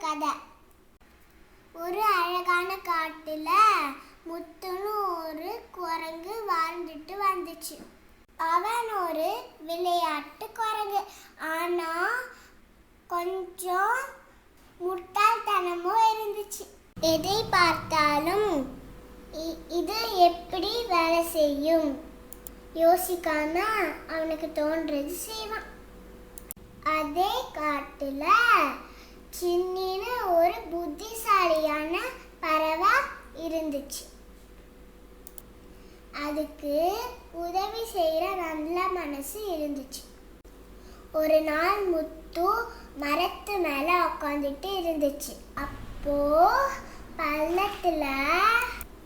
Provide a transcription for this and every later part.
கதை. ஒரு அழகான காட்டுல முத்துன்னு ஒரு குரங்கு வாழ்ந்துட்டு வந்துச்சு. அவன் ஒரு விளையாட்டு குரங்கு. ஆனா கொஞ்சம் முட்டாள்தனமும் இருந்துச்சு. எதை பார்த்தாலும் இது எப்படி வேலை செய்யும் யோசிக்காம அவனுக்கு தோன்றது செய்வான். அதே காட்டுல சின்னின்னு ஒரு புத்திசாலியான பறவை இருந்துச்சு. அதுக்கு உதவி செய்யற நல்ல மனசு இருந்துச்சு. ஒரு நாள் முத்து மரத்து மேல உட்காந்துட்டு இருந்துச்சு. அப்போ பள்ளத்துல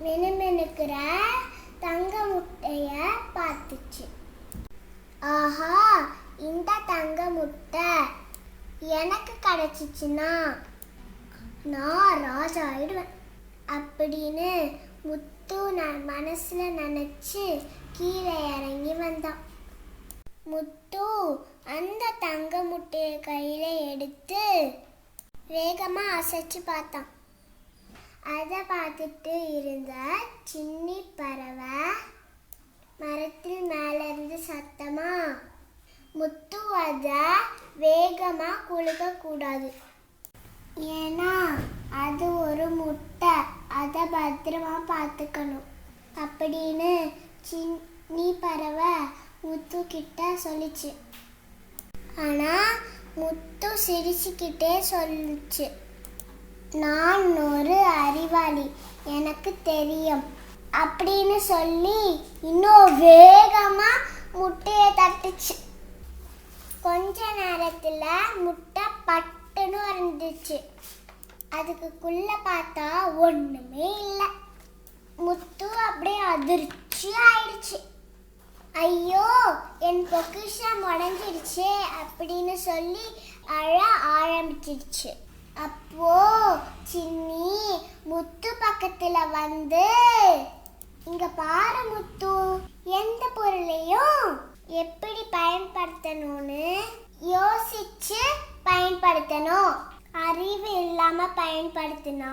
மினுமினுக்கிற தங்க முட்டைய பார்த்துச்சு. ஆஹா, இந்த தங்க முட்டை எனக்கு கிடைச்சிச்சுன்னா நான் ராஜா ஆயிடுவேன் அப்படின்னு முத்து மனசுல நினைச்சு கீழே இறங்கி வந்தான். முத்து அந்த தங்க முட்டைய கையில எடுத்து வேகமா அசைச்சு பார்த்தான். அதை பார்த்துட்டு இருந்த சின்னி பறவை மரத்தில் மேல இருந்து சத்தமா, முத்து அதை வேகமா குலுக்க கூடாது, ஏன்னா அது ஒரு முட்டை, அதை பத்திரமா பார்த்துக்கணும் அப்படின்னு சின்னி பறவை முத்து கிட்ட சொல்லிச்சு. ஆனா முத்து சிரிச்சுக்கிட்டே சொல்லிச்சு, நான் ஒரு அறிவாளி, எனக்கு தெரியும் அப்படின்னு சொல்லி இன்னும் வேகமா முட்டையை தட்டுச்சு. கொஞ்ச நேரத்துல முட்டை பட்டுன்னு வந்துச்சு. அதுக்குள்ள பார்த்தா ஒண்ணுமே இல்லை. முத்து அப்படியே அதிர்ச்சி ஆயிடுச்சு. ஐயோ, என் பொக்கிஷம் உடஞ்சிடுச்சு அப்படின்னு சொல்லி அழ ஆரம்பிச்சிடுச்சு. அப்போ சின்னி முத்து பக்கத்துல வந்து, இங்க பாரு முத்து, எந்த பொருளையும் எப்படி பயன்படுத்தணும்னு யோசிச்சு பயன்படுத்தணும். அறிவு இல்லாம பயன்படுத்தினா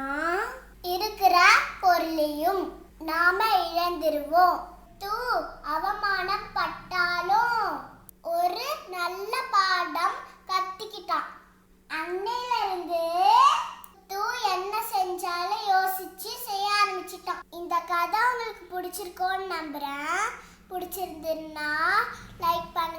இருக்கிற பொருளையும் நாம இழந்துருவோம். அவமானம் பட்டாலும் ஒரு நல்ல பாடம் கத்துக்கிட்டான். அன்னையில இருந்து என்ன செஞ்சாலும் யோசிச்சு செய்ய ஆரம்பிச்சிட்டான். இந்த கதை உங்களுக்கு பிடிச்சிருக்கோன்னு நம்புறேன். பிடிச்சிருந்துன்னா லைக் பண்ணுங்க.